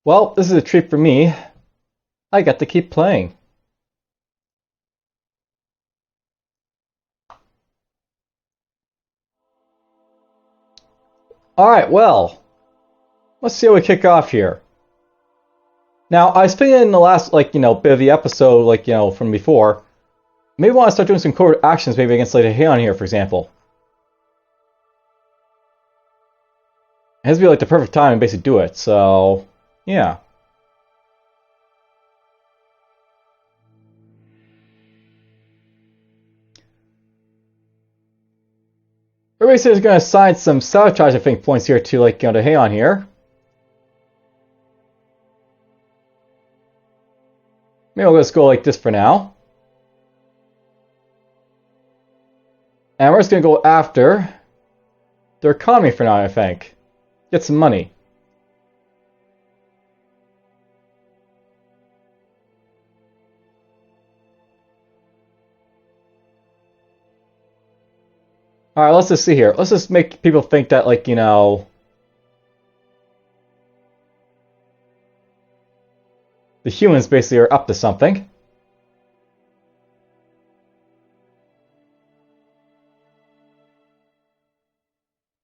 Well, this is a treat for me. I get to keep playing. Alright, well, let's see how we kick off here. Now, I was thinking in the last, bit of the episode, from before, maybe I want to start doing some covert actions, maybe against, like, a Heyoun here, for example. It has to be, like, the perfect time to basically do it, so, yeah. Everybody says going to assign some sabotage, I think, points here to, to Heyoun here. Maybe I'll just go like this for now. And we're just going to go after their economy for now, I think. Get some money. Alright, let's just see here. Let's just make people think that, the humans basically are up to something.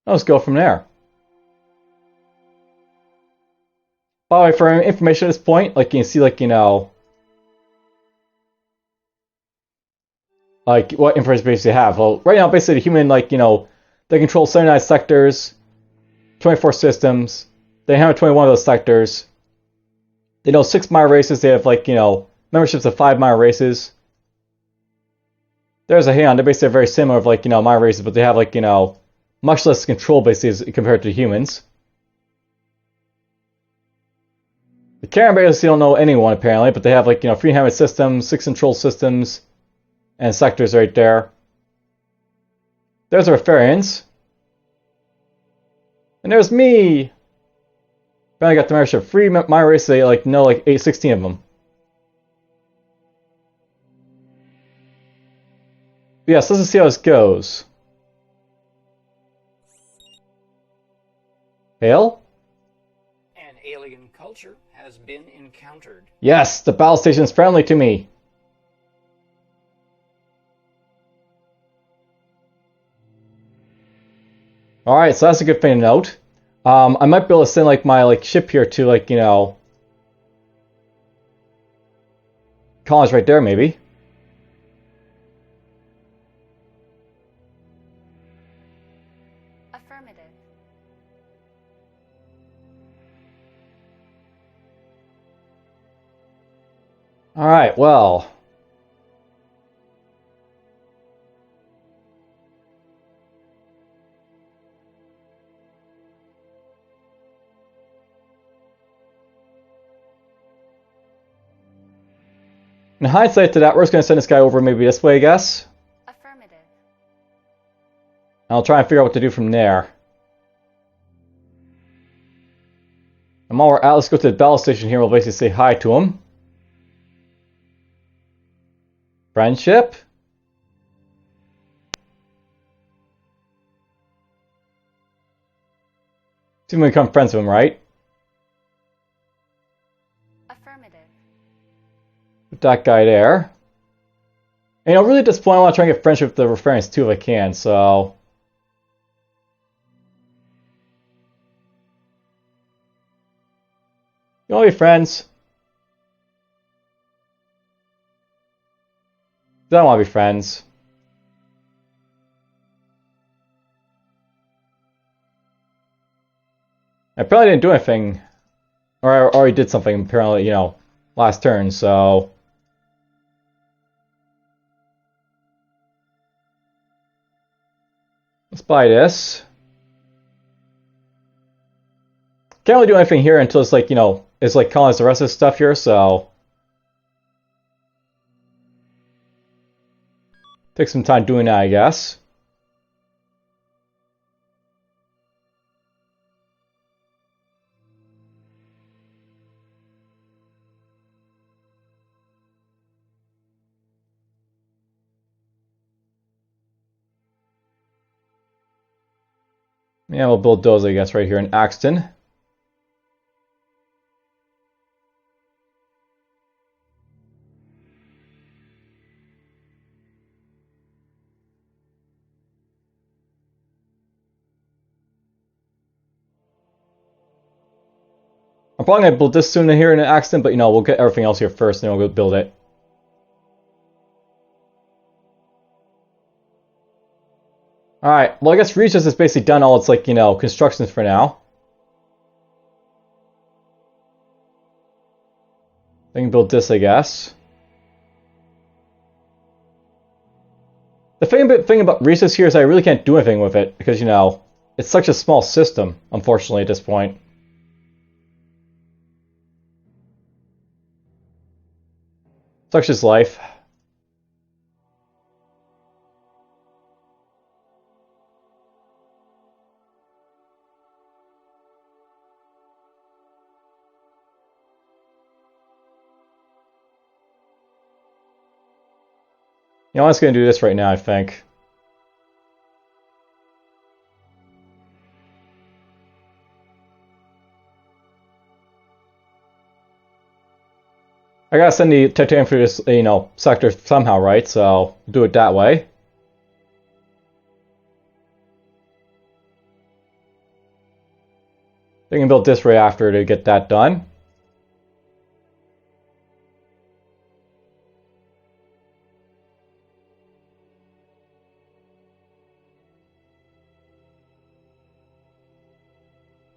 Let's go from there. By the way, for information at this point, you can see, what information basically have. Well, right now, basically, the human, they control 79 sectors, 24 systems. They have 21 of those sectors. They know 6 minor races. They have, memberships of 5 minor races. There's a Heyoun. They're basically very similar of, minor races, but they have, much less control, basically, compared to humans. The Karen basically don't know anyone, apparently, but they have, 3 inhabited systems, 6 control systems, and sectors right there. There's our Farians. And there's me! Finally got the membership. 3 minor races, they, know, 16 of them. But yes, let's just see how this goes. Hail? An alien culture has been encountered. Yes, the battle station is friendly to me. Alright, so that's a good thing to note. I might be able to send my ship here to colonies right there maybe. Affirmative. Alright, well. In hindsight to that, we're just going to send this guy over maybe this way, I guess. Affirmative. I'll try and figure out what to do from there. And while we're out, let's go to the battle station here. We'll basically say hi to him. Friendship? See if we become friends with him, right? Affirmative. With that guy there. And really at this point, I want to try and get friendship with the reference too if I can, so. You want to be friends? I don't want to be friends. I probably didn't do anything. Or I already did something, apparently, last turn, so. Let's buy this. Can't really do anything here until it's it's colonize the rest of this stuff here, so. Take some time doing that, I guess. Yeah, we'll build those, I guess, right here in Axton. probably going to build this soon here in an accident, but we'll get everything else here first, and then we'll go build it. Alright, well I guess Regis has basically done all its, constructions for now. They can build this, I guess. The thing about Regis here is I really can't do anything with it, because, it's such a small system, unfortunately, at this point. Such is life. I'm just going to do this right now, I think. I gotta send the titanium through this, sector somehow, right? So, do it that way. They can build this right after to get that done.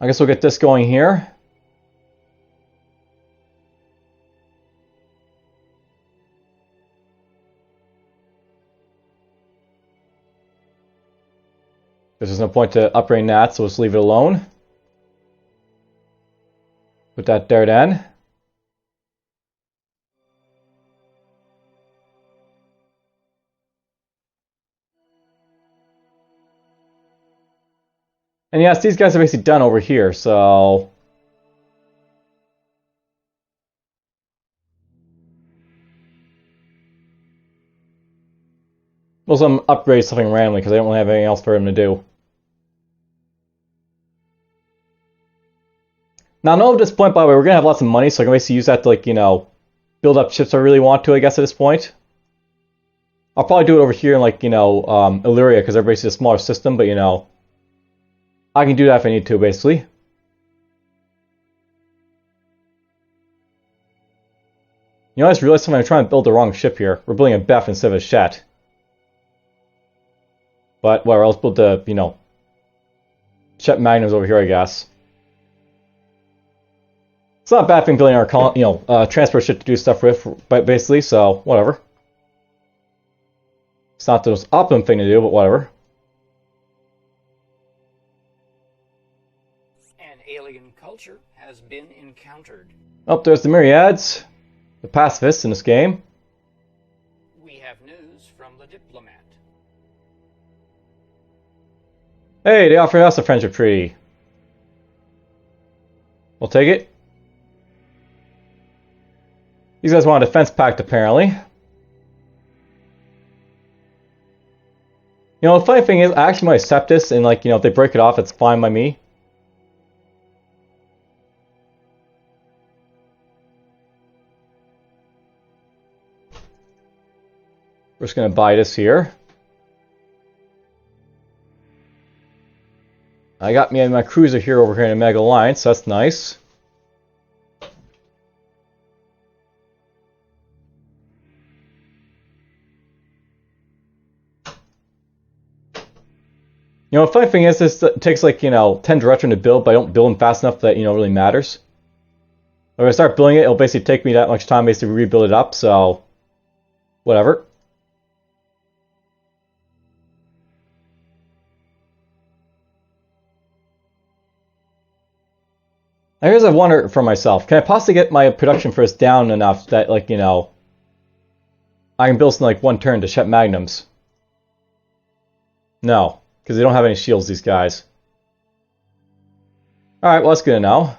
I guess we'll get this going here. There's no point to upgrading that, so let's leave it alone. Put that there then. And yes, these guys are basically done over here, so... We'll some upgrade something randomly, because I don't really have anything else for him to do. Now, I know at this point, by the way, we're going to have lots of money, so I can basically use that to, build up ships I really want to, I guess, at this point. I'll probably do it over here in, Illyria, because they're basically a smaller system, but, I can do that if I need to, basically. I just realized something. I'm trying to build the wrong ship here. We're building a Beth instead of a Shet. But, whatever, let's build the, Shet Magnums over here, I guess. It's not a bad thing building our, transport ship to do stuff with, but basically, so, whatever. It's not the most optimum thing to do, but whatever. An alien culture has been encountered. Oh, there's the Myriads. The pacifists in this game. We have news from the diplomat. Hey, they offered us a friendship treaty. We'll take it. These guys want a defense pact, apparently. The funny thing is, I actually might accept this, and, if they break it off, it's fine by me. We're just going to buy this here. I got me and my cruiser here over here in the Mega Alliance, so that's nice. The funny thing is, this takes 10 direction to build, but I don't build them fast enough that, really matters. When I start building it, it'll basically take me that much time basically to rebuild it up, so... Whatever. Now here's a wonder for myself. Can I possibly get my production for this down enough that, I can build some, one turn to Shet Magnums? No, because they don't have any shields, these guys. Alright, well, that's good to know.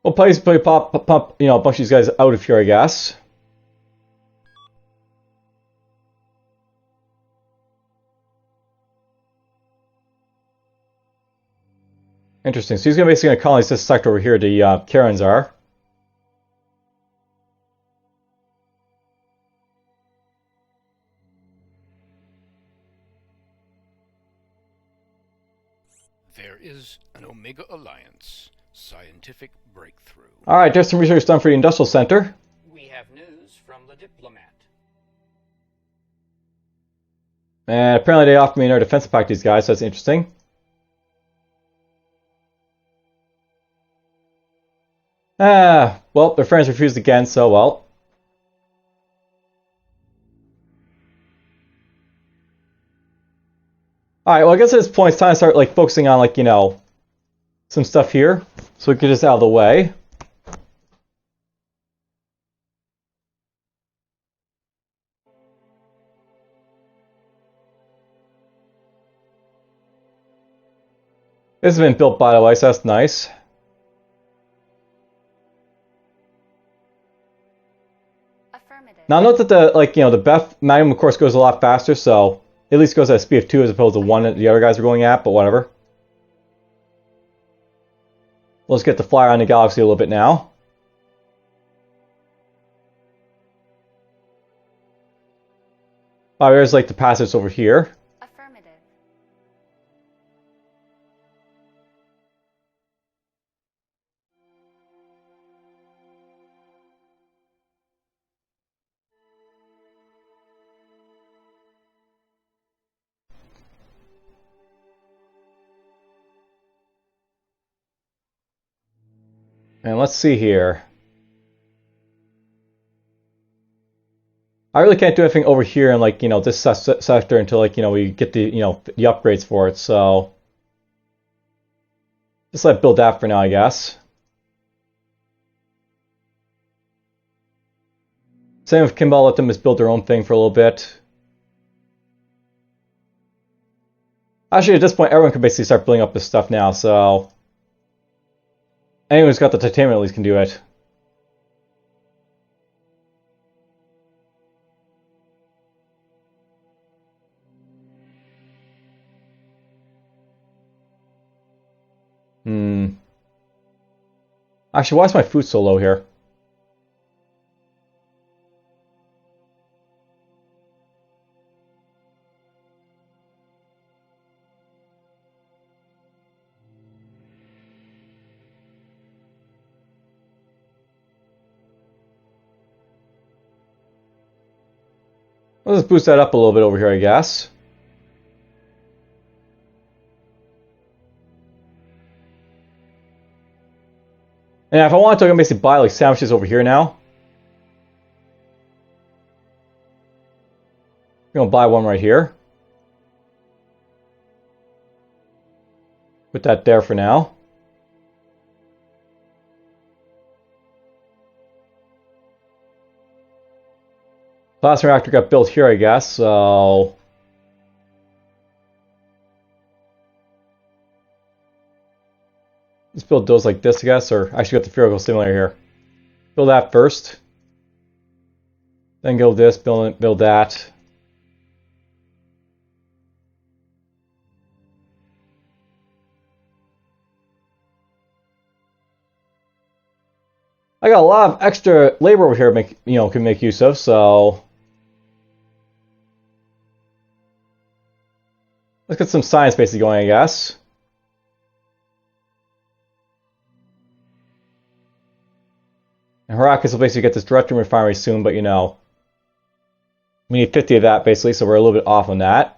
We'll probably pump, a bunch of these guys out of here, I guess. Interesting. So he's basically going to colonize this sector over here, the Karens are. There is an Omega Alliance scientific breakthrough. Alright, there's some research done for the Industrial Center. We have news from the diplomat. And apparently they offered me another defense pack, these guys, so that's interesting. Well, their friends refused again, so well. Alright, well I guess at this point it's time to start like focusing on like, you know, some stuff here. So we get this out of the way. This has been built by the way, so that's nice. Affirmative. Now note that the like, you know, the Beth Magnum of course goes a lot faster, so at least goes at a speed of 2 as opposed to 1 that the other guys are going at, but whatever. Let's get the flyer on the galaxy a little bit now. Oh, there's like the passage over here. Affirmative. And let's see here. I really can't do anything over here in like, you know, this sector until like, you know, we get the, you know, the upgrades for it, so just let build that for now, I guess. Same with Kimball, let them just build their own thing for a little bit. Actually, at this point, everyone can basically start building up this stuff now, so anyone who's got the titanium at least can do it. Actually, why is my food so low here? Let's boost that up a little bit over here, I guess. And if I want to, I can basically buy like sandwiches over here now. I'm gonna buy one right here. Put that there for now. Plasma reactor got built here, I guess, so let's build those like this, I guess, or actually got the theoretical simulator here. Build that first. Then go this, build that. I got a lot of extra labor over here can make use of, so let's get some science basically going, I guess. And Heracles will basically get this director refinery soon, but you know, we need 50 of that basically, so we're a little bit off on that.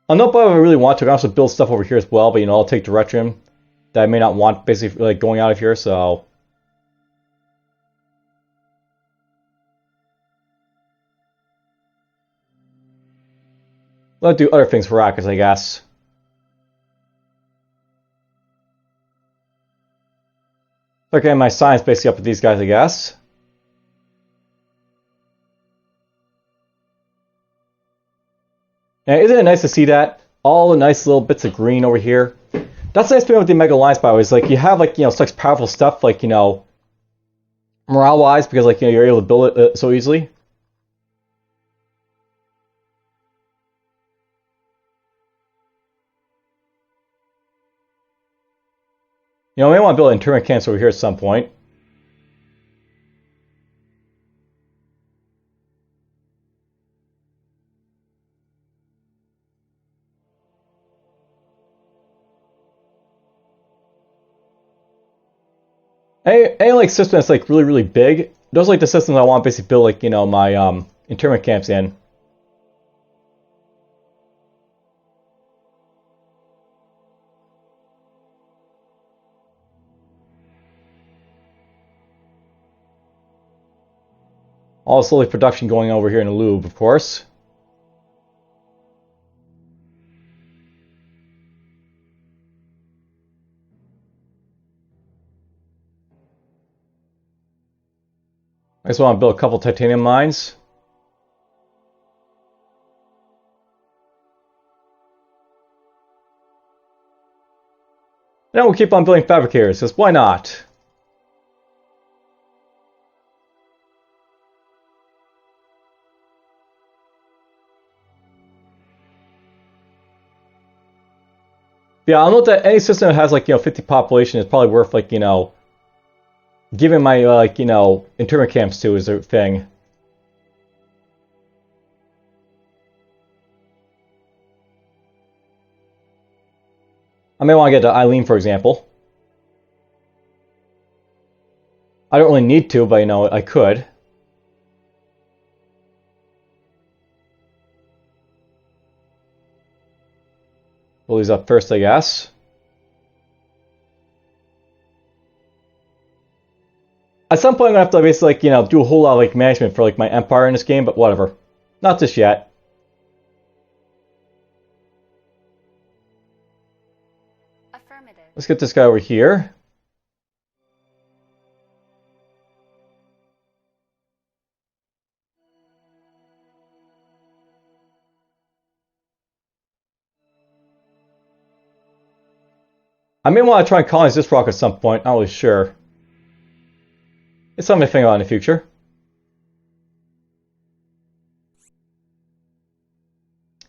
I'll note, but if I really want to, I can also build stuff over here as well, but you know, I'll take direction that I may not want basically like going out of here, so let's do other things for Heracles, I guess. Okay, my science basically up with these guys, I guess. And isn't it nice to see that? All the nice little bits of green over here. That's the nice thing with the Mega Alliance, by the way, is like you have like, you know, such powerful stuff like, you know, morale-wise, because like, you know, you're able to build it so easily. You know, I may want to build an internment camps over here at some point. Any like system that's like really big. Those are like the systems I want to basically build like my internment camps in. All slowly production going over here in the Louvre, of course. I just want to build a couple titanium mines. Then we'll keep on building fabricators, because why not? Yeah, I'll note that any system that has like 50 population is probably worth like giving my internment camps to is a thing. I may want to get to Eileen, for example. I don't really need to, but I could. We'll use up first, I guess. At some point, I'm gonna have to basically do a whole lot of like management for like my empire in this game, but whatever. Not just yet. Affirmative. Let's get this guy over here. I may want to try and colonize this rock at some point, not really sure. It's something to think about in the future.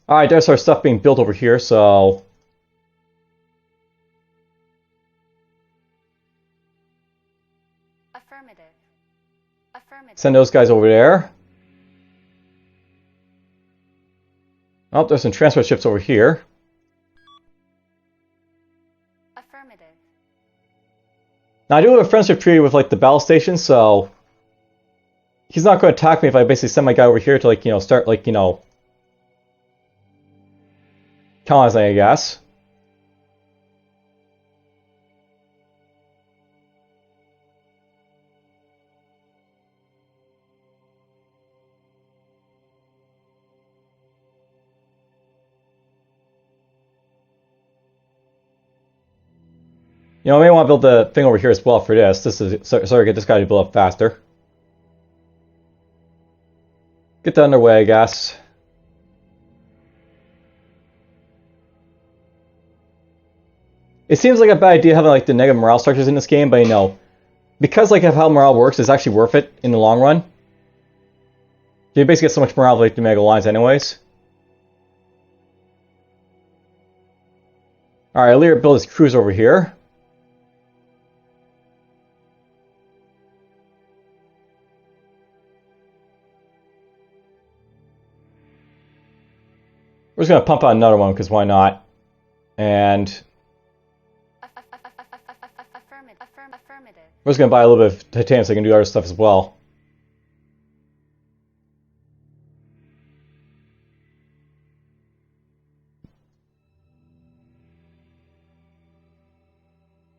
Alright, there's our stuff being built over here, so... Affirmative. Affirmative. Send those guys over there. Oh, there's some transfer ships over here. Affirmative. Now, I do have a friendship treaty with like the battle station, so... He's not going to attack me if I basically send my guy over here to like, start like, colonizing, I guess. I may want to build the thing over here as well for this. This is sorry, get this guy to build up faster. Get that underway, I guess. It seems like a bad idea having like the negative morale structures in this game, but because like of how morale works, it's actually worth it in the long run. You basically get so much morale with like the Mega Alliance anyways. Alright, Lear build his cruise over here. We're just going to pump out another one, because why not? And Affirmative. we're just going to buy a little bit of titanium so I can do other stuff as well.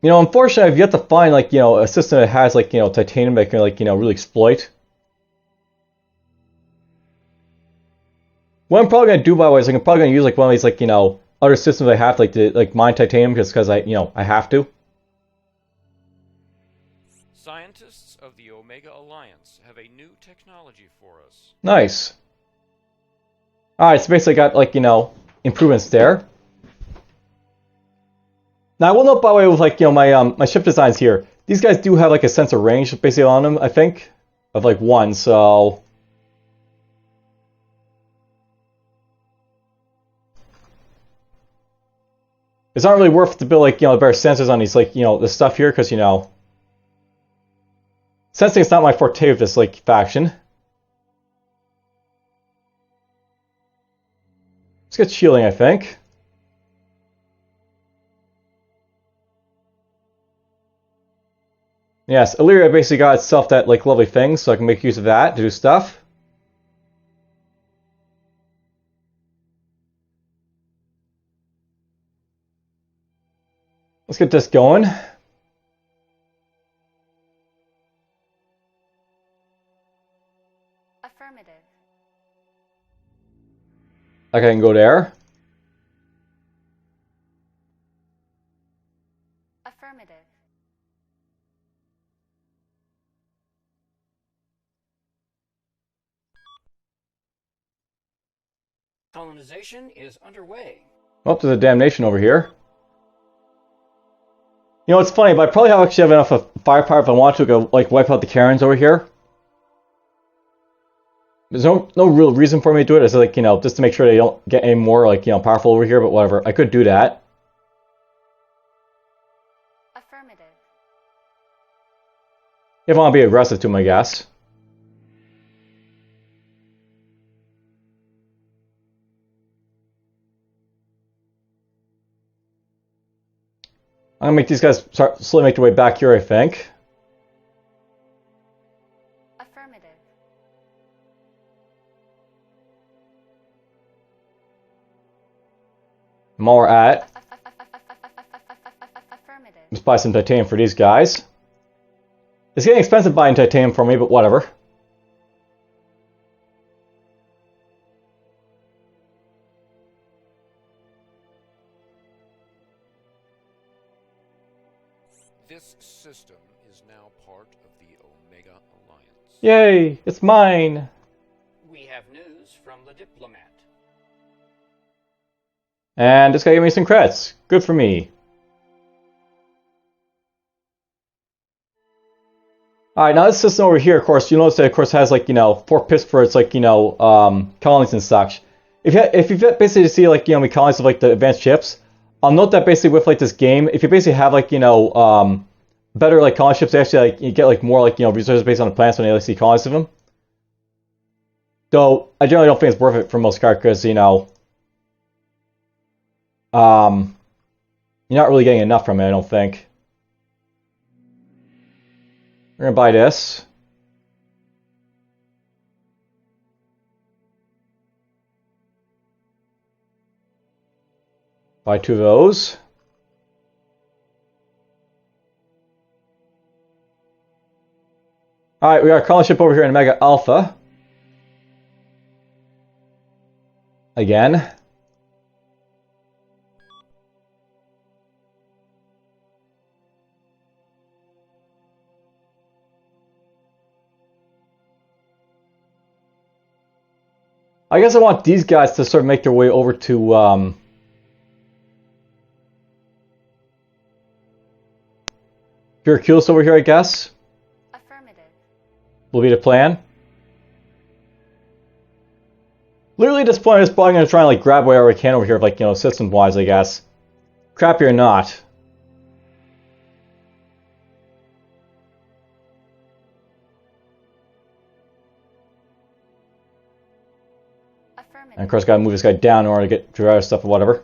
Unfortunately, I've yet to find, like, a system that has, like, titanium that can, like, really exploit. What I'm probably going to do, by the way, is I'm probably going to use, like, one of these, like, other systems I have, like, to, like, mine titanium just because I have to. Scientists of the Omega Alliance have a new technology for us. Nice. Alright, so basically I got, like, improvements there. Now, I will note, by the way, with, like, my ship designs here, these guys do have, like, a sense of range, basically, on them, I think, of, like, 1, so... It's not really worth it to build, like, better sensors on these, like, this stuff here, because, sensing is not my forte of this, like, faction. Let's get shielding, I think. Yes, Illyria basically got itself that like lovely thing, so I can make use of that to do stuff. Let's get this going. Affirmative. I can go there. Affirmative. Colonization is underway. Oh, there's a damnation over here. You know, it's funny, but I probably actually have enough of firepower if I want to go, like, wipe out the Karens over here. There's no real reason for me to do it. It's like, you know, just to make sure they don't get any more, like, you know, powerful over here, but whatever. I could do that. Affirmative. If I want to be aggressive to them, I guess. I'm gonna make these guys start slowly make their way back here, I think. Affirmative. And while we're at it, Affirmative. let's buy some titanium for these guys. It's getting expensive buying titanium for me, but whatever. This system is now part of the Omega Alliance. Yay! It's mine! We have news from the diplomat. And this guy gave me some credits. Good for me. Alright, now this system over here, of course, you notice that, of course, has, like, you know, 4 pits for its, like, you know, colonies and such. If you basically see, like, you know, colonies of, like, the advanced ships, I'll note that basically with, like, this game, if you basically have, like, you know, better, like, colony ships, they actually, like, you get, like, more, like, you know, resources based on the planets when you, like, see colonies of them. Though, I generally don't think it's worth it for most cards, because, you know, you're not really getting enough from it, I don't think. We're gonna buy this. Buy 2 of those. Alright, we got a colony ship over here in Mega Alpha. Again. I guess I want these guys to sort of make their way over to, Pyrrhus over here, I guess. Affirmative. Will be the plan. Literally, at this point, I'm just probably going to try and, like, grab whatever I can over here, like, you know, system-wise, I guess. Crappy or not. Affirmative. And of course, gotta move this guy down in order to get to other stuff or whatever.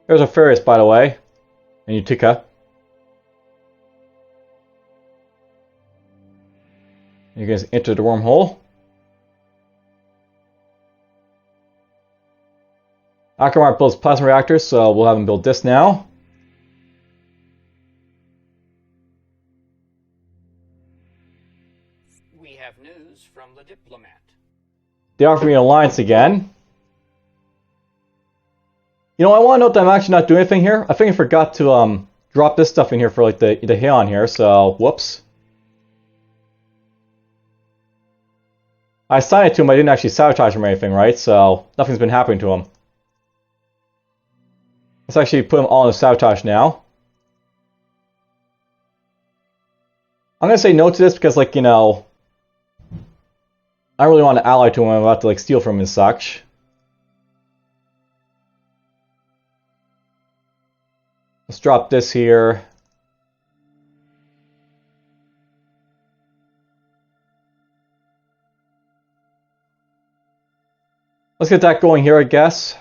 There's a Farius, by the way. And Utica. You guys enter the wormhole. Akamar builds plasma reactors, so we'll have him build this now. We have news from the diplomat. They offer me an alliance again. You know, I want to note that I'm actually not doing anything here. I think I forgot to drop this stuff in here for like the Heyoun here, so whoops. I assigned it to him, I didn't actually sabotage him or anything, right? So nothing's been happening to him. Let's actually put him all in the sabotage now. I'm gonna say no to this because, like, you know, I don't really want to ally to him. I'm about to, like, steal from him and such. Let's drop this here. Let's get that going here, I guess.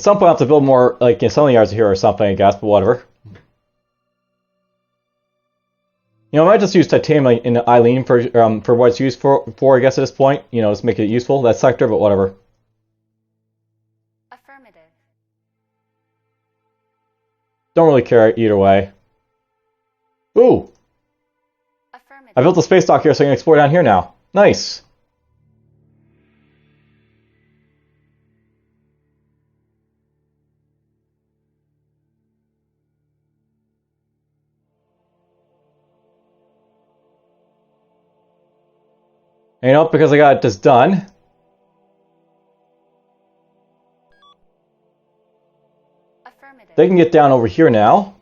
some point, I'll have to build more, like, selling yards here or something, I guess, but whatever. You know, I might just use titanium in Eileen for what it's used for, I guess, at this point. You know, just make it useful, that sector, but whatever. Affirmative. Don't really care either way. Ooh! Affirmative. I built a space dock here so I can explore down here now. Nice! And you know, because I got this done, Affirmative. they can get down over here now.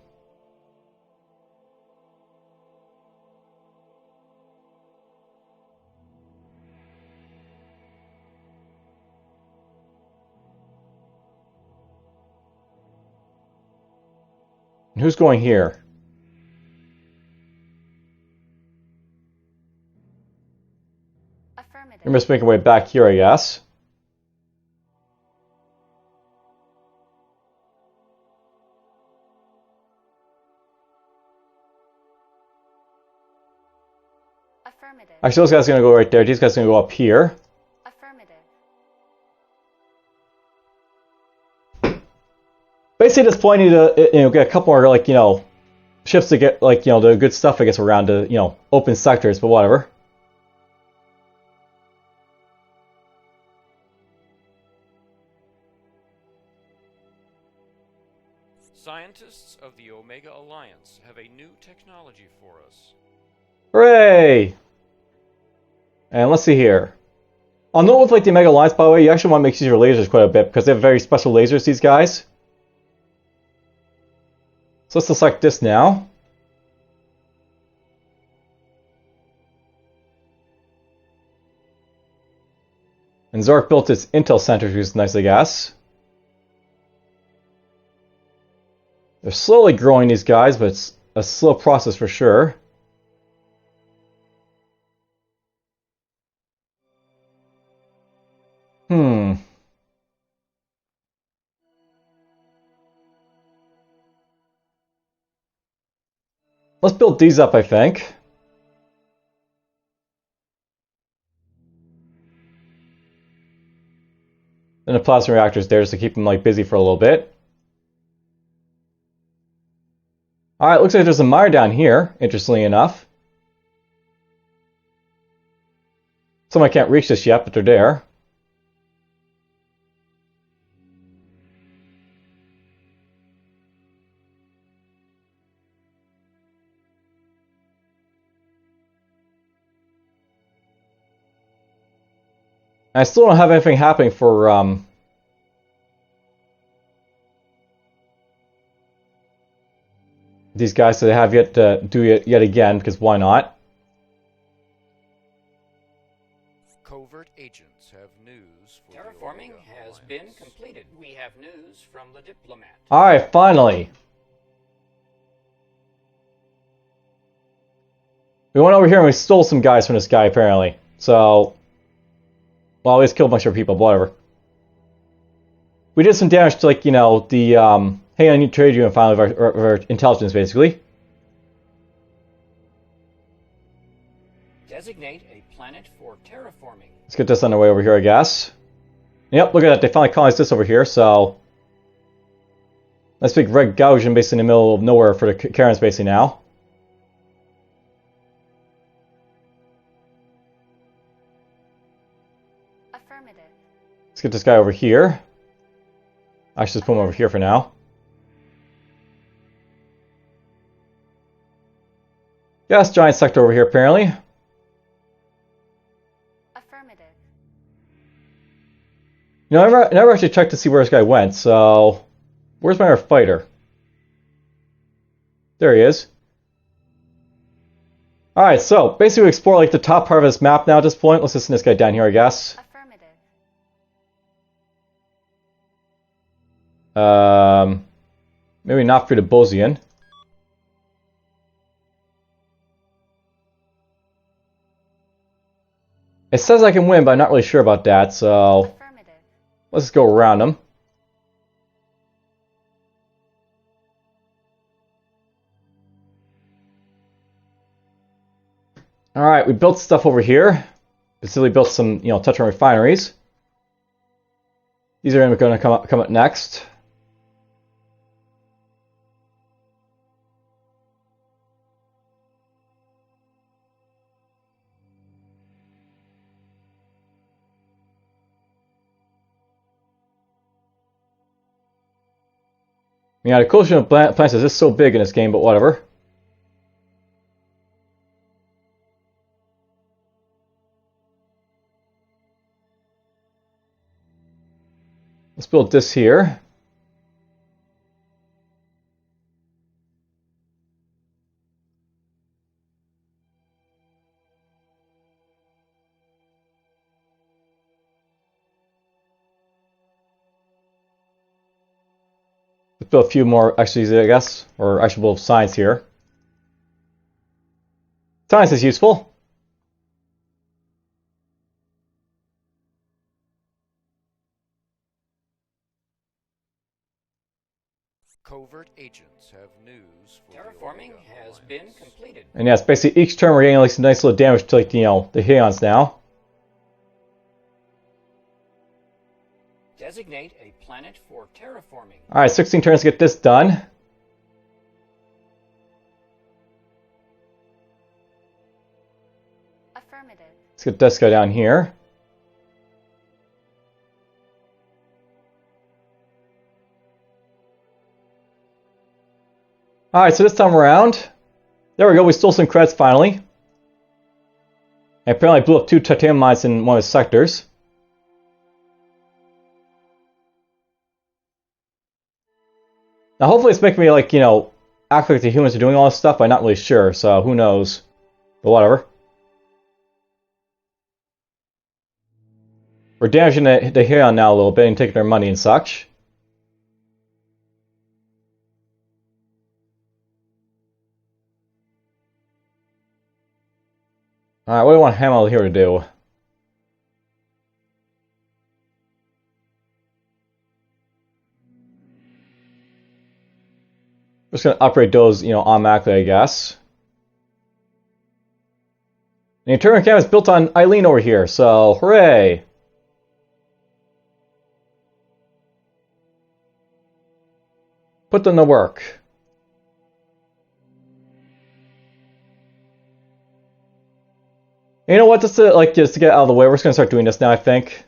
And who's going here? Affirmative. I'm just making my way back here, I guess. Affirmative. Actually, those guys are going to go right there. These guys are going to go up here. Affirmative. Basically, at this point, I need to get a couple more, like, ships to get, like, the good stuff, I guess, around to, open sectors, but whatever. Scientists of the Omega Alliance have a new technology for us. Hooray! And let's see here. I'll note with, like, the Omega Alliance, by the way, you actually want to make use of your lasers quite a bit, because they have very special lasers, these guys. So let's select this now. And Zork built its Intel Center, which is nice, I guess. They're slowly growing, these guys, but it's a slow process for sure. Let's build these up, I think. And the plasma reactors there just to keep them, like, busy for a little bit. Alright, looks like there's a mire down here, interestingly enough. Some I can't reach this yet, but they're there. I still don't have anything happening for, these guys, so they have yet to do it yet again, because why not? Covert agents have news for Terraforming the Omega has Alliance. been completed. We have news from the diplomat. Alright, finally! We went over here and we stole some guys from this guy, apparently. So, well, we just killed a bunch of people, but whatever. We did some damage to, like, the Heyoun trade union finally of our intelligence, basically. Designate a planet for terraforming. Let's get this underway over here, I guess. Yep, look at that. They finally colonized this over here, so... Nice big red gouge basically in the middle of nowhere for the Karens, basically, now. Affirmative. Let's get this guy over here. I should just put him over here for now. Yes, giant sector over here, apparently. Affirmative. I never actually checked to see where this guy went, so... Where's my fighter? There he is. Alright, so, basically we explore, like, the top part of this map now at this point. Let's just send this guy down here, I guess. Affirmative. Maybe not through the Bosian. It says I can win, but I'm not really sure about that, so... Affirmative. Let's just go around him. Alright, we built stuff over here. Basically built some, Tetron refineries. These are going to come up next. Yeah, the collection of plants is just so big in this game, but whatever. Let's build this here. Let's build a few more actually, I guess, or actually build science here. Science is useful. Covert agents have news for Terraforming has been completed. And yes, basically each turn we're getting like some nice little damage to like the Heyouns now. Designate a planet for terraforming. Alright, 16 turns to get this done. Affirmative. Let's get this guy down here. Alright, so this time around, there we go, we stole some credits finally. And apparently blew up 2 titanium mines in one of the sectors. Now hopefully it's making me like, act like the humans are doing all this stuff, but I'm not really sure, so who knows. But whatever. We're damaging the Heyoun now a little bit and taking their money and such. Alright, what do I want Hamel here to do? We're just going to upgrade those, automatically, I guess. The internal cam is built on Eileen over here, so hooray! Put them to work. You know what? Just to get out of the way, we're just gonna start doing this now. I think.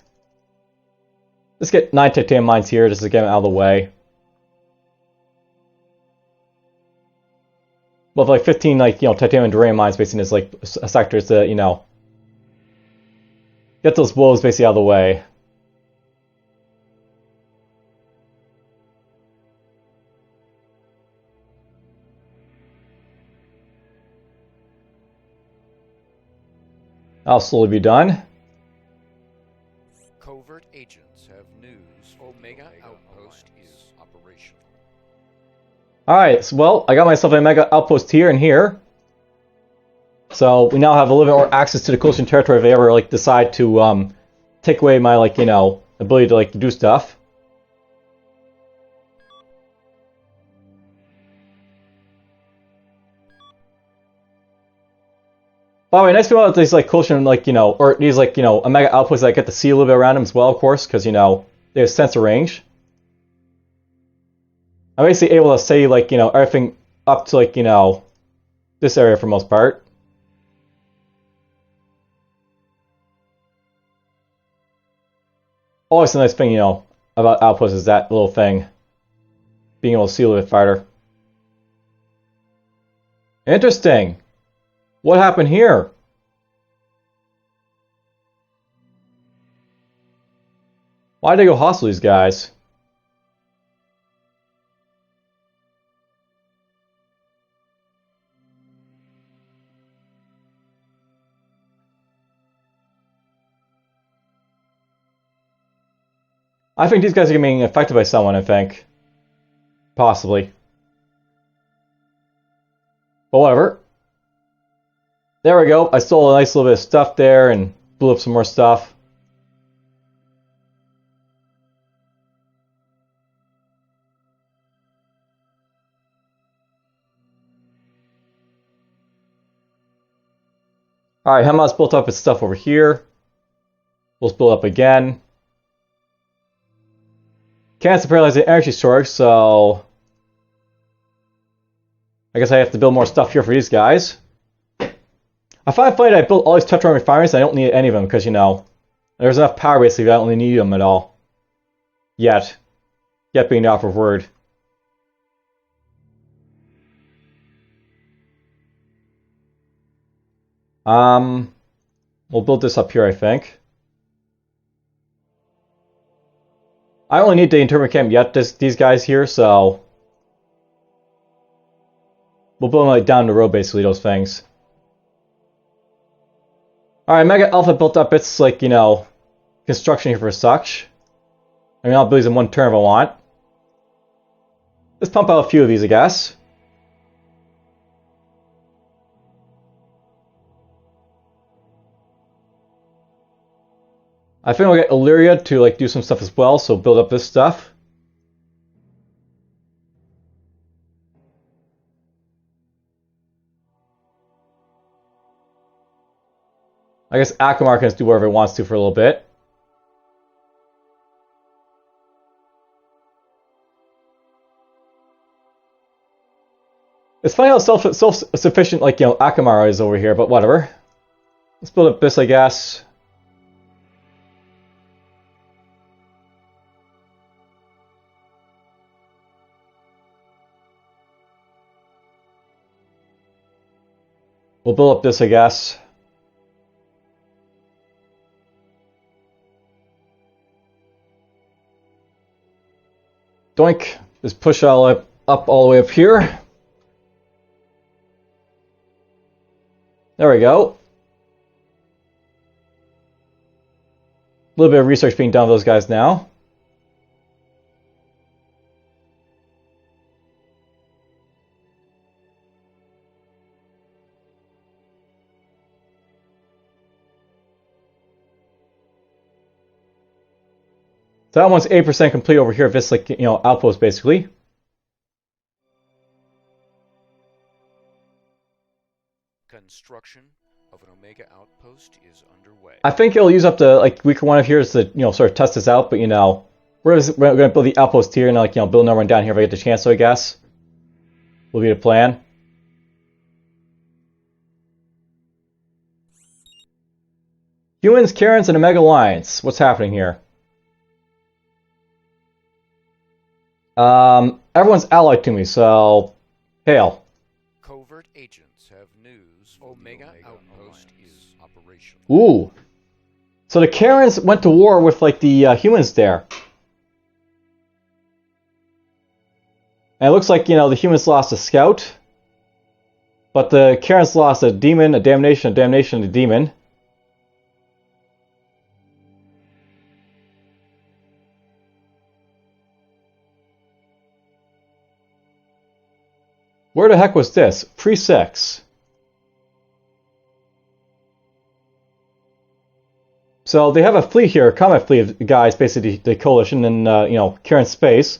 Let's get 9 titanium mines here, just to get them out of the way. Well, like 15, titanium and duranium mines, basically, is like a sector to, get those blows basically out of the way. That'll slowly be done. Covert agents have news. Omega Outpost is operational. Alright, so, well, I got myself a mega outpost here and here. So we now have a little bit more access to the coastal territory if they ever decide to take away my ability to do stuff. By the way, nice thing about these coastal or these a mega outposts that get to see a little bit around them as well, of course, because they have sensor range. I'm basically able to see everything up to this area for the most part. Always a nice thing, about outposts is that little thing. Being able to see a little bit farther. Interesting. What happened here? Why'd they go hostile, these guys? I think these guys are being affected by someone, I think. Possibly. But whatever. There we go. I stole a nice little bit of stuff there and blew up some more stuff. Alright, Hema's built up its stuff over here. We'll build up again. Can't paralyze the energy storage, so I guess I have to build more stuff here for these guys. I find it funny that I built all these Tetron refineries and I don't need any of them because, you know, there's enough power basically, I don't really need them at all. Yet. Yet being the operative word. We'll build this up here, I think. I only need the internment camp yet, these guys here, so we'll build them like down the road, basically, those things. Alright, Mega Alpha built up its, like, you know, construction here for such. I mean, I'll build these in one turn if I want. Let's pump out a few of these, I guess. I think we'll get Illyria to like do some stuff as well, so build up this stuff. I guess Akamar can just do whatever it wants to for a little bit. It's funny how self-sufficient, like, you know, Akamar is over here, but whatever. Let's build up this, I guess. We'll build up this, I guess. Doink. Just push all up all the way up here. There we go. A little bit of research being done with those guys now. So that one's 8% complete over here. If it's like, you know, outpost basically. Construction of an Omega outpost is underway. I think it'll use up the like weaker one of here to, you know, sort of test this out. But you know, we're going to build the outpost here and like, you know, build another one down here if I get the chance. So I guess will be the plan. Humans, Karens, and Omega Alliance. What's happening here? Everyone's allied to me, so hail. Covert agents have news. Omega outpost is operational. Ooh. So the Karens went to war with like the humans there. And it looks like, you know, the humans lost a scout. But the Karens lost a demon, a damnation, a demon. Where the heck was this? Pre-6. So they have a fleet here, a combat fleet of guys, basically the coalition in, you know, Karen space.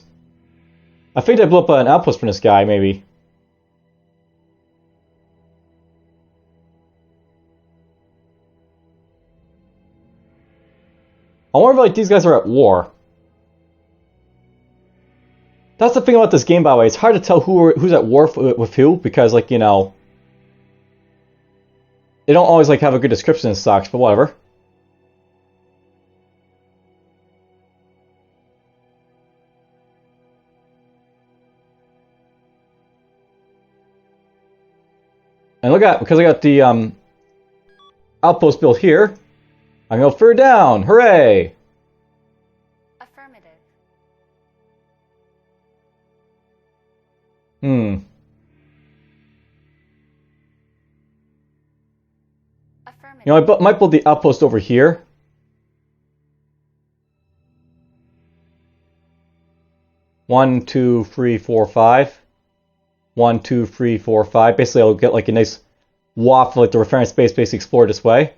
I think they blew up an outpost from this guy, maybe. I wonder if like these guys are at war. That's the thing about this game, by the way. It's hard to tell who's at war with who, because, like, you know, they don't always like have a good description and such, but whatever. And look at, because I got the outpost built here, I'm gonna go further down. Hooray! Affirmative. Affirmative. You know, I might build the outpost over here. One, two, three, four, five. 1, 2, 3, 4, 5. Basically, I'll get like a nice waft of like the reference space basically explored this way.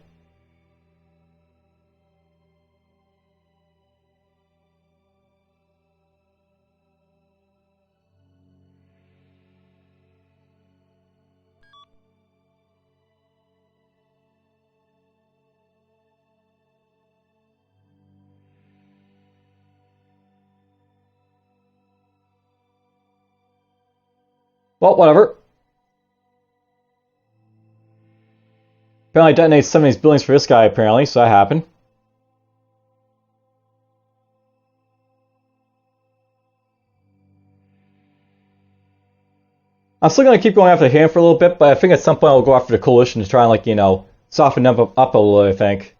Well, whatever. Apparently I detonated some of these buildings for this guy, apparently, so that happened. I'm still going to keep going after him for a little bit, but I think at some point I'll go after the coalition to try and, like, you know, soften them up a little, I think.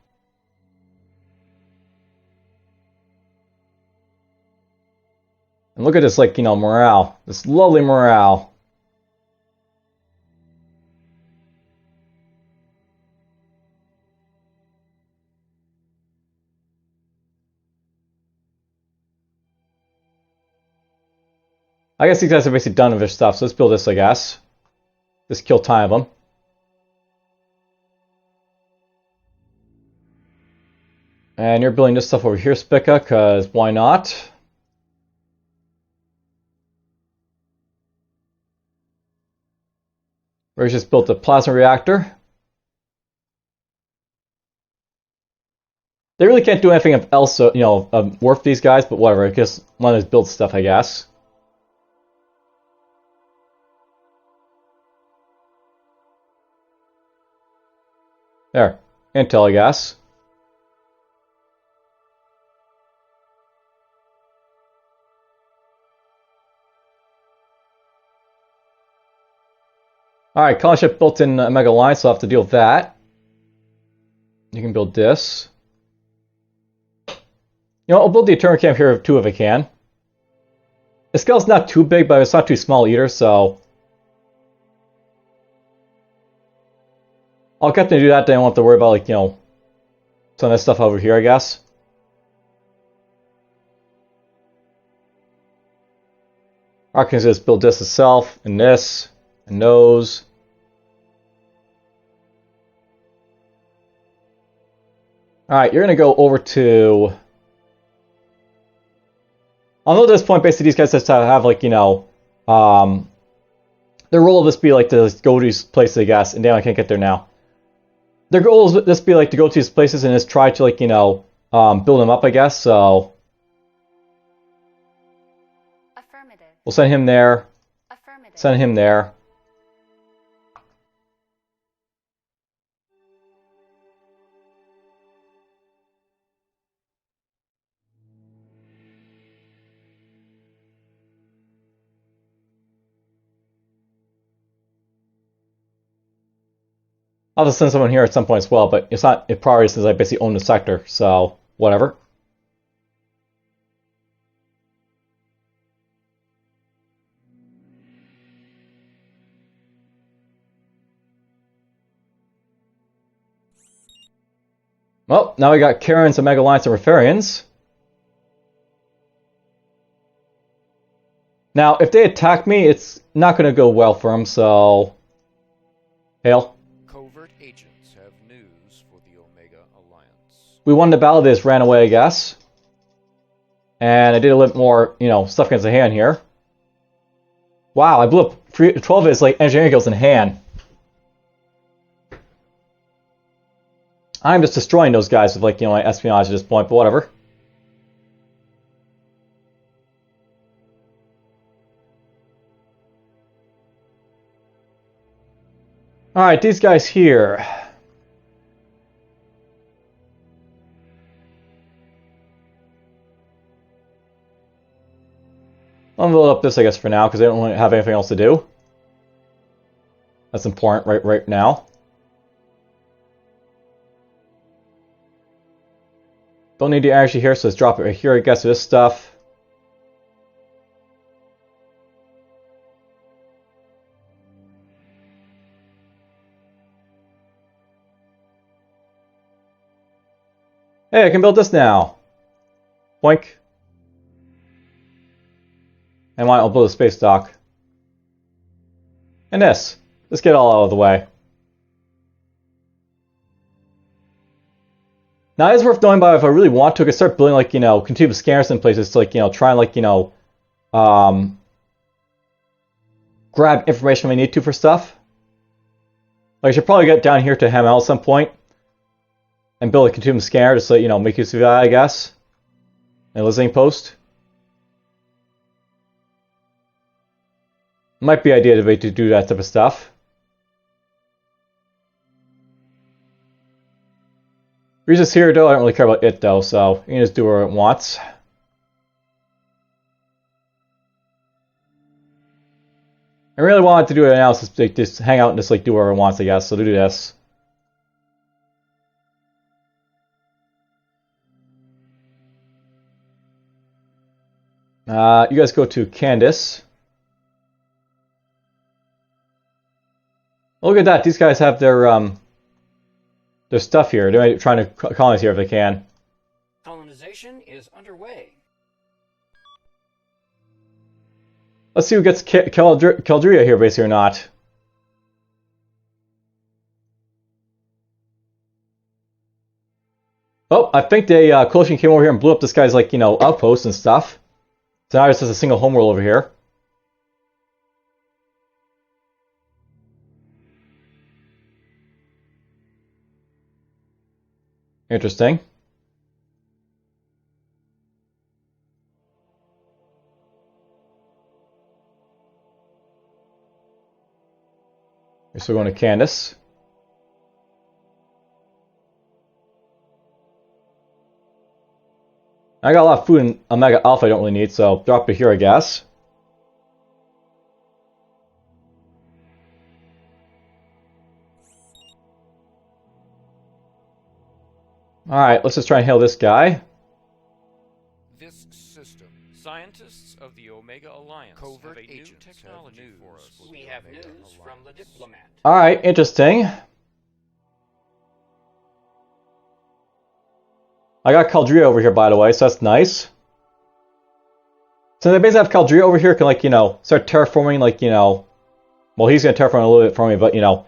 And look at this, like, you know, morale. This lovely morale. I guess these guys are basically done with their stuff, so let's build this, I guess. Just kill 10 of them. And you're building this stuff over here, Spica, because why not? We just built a plasma reactor. They really can't do anything else, you know, worth these guys, but whatever. I guess one of those build stuff, I guess. There. Intel, I guess. Alright, colony ship built in Mega Line, so I'll have to deal with that. You can build this. You know, I'll build the Eternal Camp here too if I can. The scale's not too big, but it's not too small either, so... I'll get to do that, then I won't have to worry about, like, you know, some of this stuff over here, I guess. I can just build this itself, and this, and those. Alright, you're gonna go over to... Although at this point, basically, these guys just have, like, you know, their role will just be, like, to go to these places, I guess, and damn, I can't get there now. Their goal will just be, like, to go to these places and just try to, like, you know, build them up, I guess, so... Affirmative. We'll send him there. Affirmative. Send him there. I'll just send someone here at some point as well, but it's not a priority since I basically own the sector, so whatever. Well, now we got Karens and Mega Alliance and Rifarians. Now, if they attack me, it's not going to go well for them, so... Hail. Covert agents have news for the Omega Alliance. We won the battle, they just ran away, I guess. And I did a little more, you know, stuff against the hand here. Wow, I blew up 12 of his, like, engineering skills in hand. I'm just destroying those guys with, like, you know, my espionage at this point, but whatever. Alright, these guys here. I'm gonna load up this, I guess, for now, because I don't really have anything else to do. That's important right now. Don't need the energy here, so let's drop it right here, I guess, with this stuff. Hey, I can build this now. Boink. And why I'll build a space dock. And this. Let's get it all out of the way. Now, it's worth knowing about if I really want to, I could start building, like, you know, continuous scanners in places to, like, you know, try and, like, you know, grab information when I need to for stuff. Like, I should probably get down here to Hamel at some point and build a continuum scanner just so, you know, make use of that, I guess. And a listening post. Might be idea to do that type of stuff. Regis here, though, I don't really care about it, though, so you can just do whatever it wants. I really wanted to do an analysis, like, just hang out and just like do whatever it wants, I guess, so do this. You guys go to Candace. Look at that, these guys have their stuff here. They're trying to colonize here if they can. Colonization is underway. Let's see who gets Caldria here, basically, or not. Oh, I think the coalition came over here and blew up this guy's, like, you know, outposts and stuff. So now it's just a single homeworld over here. Interesting. So we're going to Candace. I got a lot of food in Omega Alpha I don't really need, so drop it here, I guess. Alright, let's just try and hail this guy. This system. Scientists of the Omega Alliance have a new technology for us. We have news from the diplomat. Alright, interesting. I got Caldria over here, by the way, so that's nice. So they basically have Caldria over here, can, like, you know, start terraforming, like, you know... Well, he's going to terraform a little bit for me, but, you know...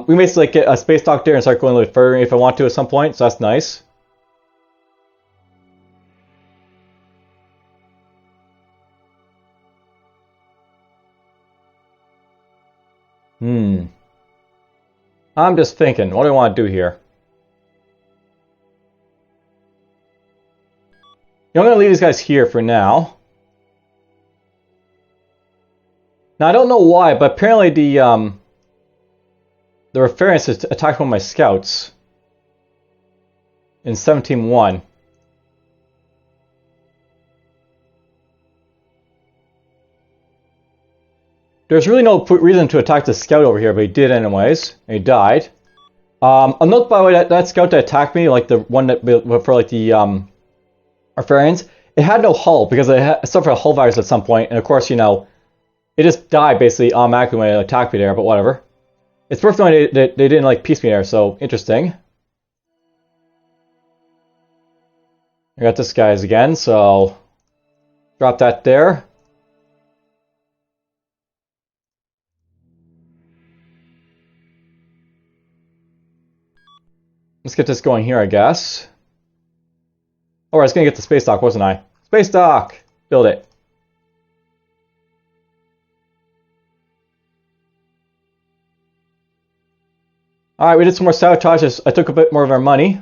we basically like, get a space dock there and start going a little bit further if I want to at some point, so that's nice. I'm just thinking, what do I want to do here? I'm going to leave these guys here for now. Now, I don't know why, but apparently the Reference attacked one of my scouts in 17-1. There's really no reason to attack the scout over here, but he did anyways, and he died. A note, by the way, that scout that attacked me, like the one that for like the Reference, it had no hull because it suffered a hull virus at some point, and of course, you know, it just died basically automatically when it attacked me there, but whatever. It's worth knowing they didn't like piece me there, so interesting. I got this guys again, so drop that there. Let's get this going here, I guess. Oh, I was gonna get the space dock, wasn't I? Space dock! Build it. Alright, we did some more sabotages. I took a bit more of our money.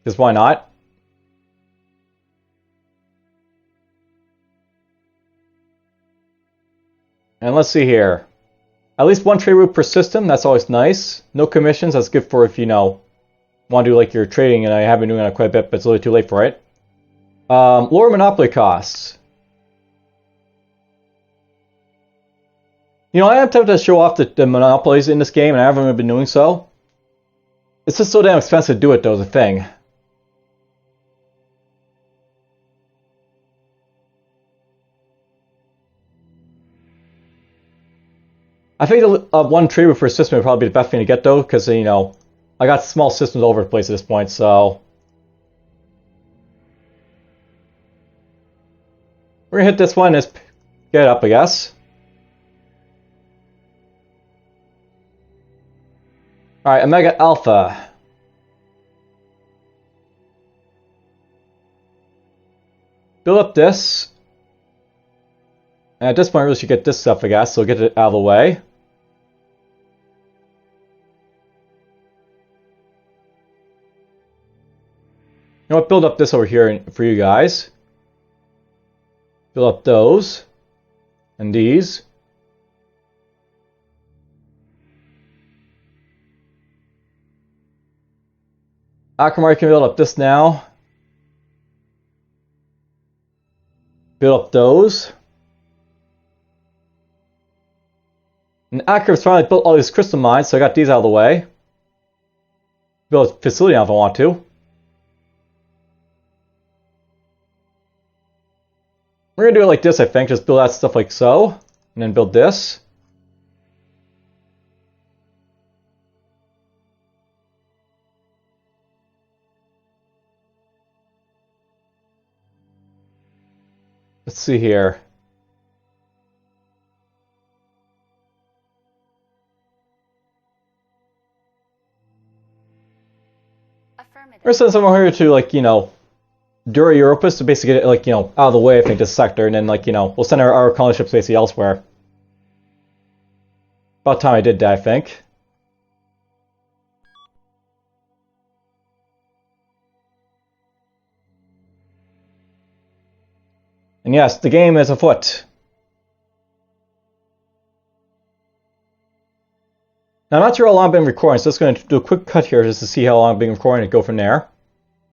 Because why not? And let's see here. At least one trade route per system, that's always nice. No commissions, that's good for if you know want to do like your trading, and I have been doing that quite a bit, but it's a little too late for it. Lower monopoly costs. You know, I am tempted to show off the monopolies in this game, and I haven't really been doing so. It's just so damn expensive to do it, though, is the thing. I think one trade route for a system would probably be the best thing to get, though, because, you know, I got small systems all over the place at this point, so... We're gonna hit this one and just get it up, I guess. Alright, Omega Alpha. Build up this. And at this point, I really should get this stuff, I guess, so get it out of the way. You know what, build up this over here for you guys. Build up those. And these. Akamari can build up this now. Build up those. And Akira's finally built all these crystal mines, so I got these out of the way. Build a facility now if I want to. We're gonna do it like this, I think. Just build that stuff like so. And then build this. Let's see here. Affirmative. We're sending someone here to, like, you know, Dura Europus to basically get it, like, you know, out of the way, I think, this sector, and then, like, you know, we'll send our colony ships basically elsewhere. About time I did that, I think. And yes, the game is afoot. Now, I'm not sure how long I've been recording, so I'm just going to do a quick cut here just to see how long I've been recording and go from there.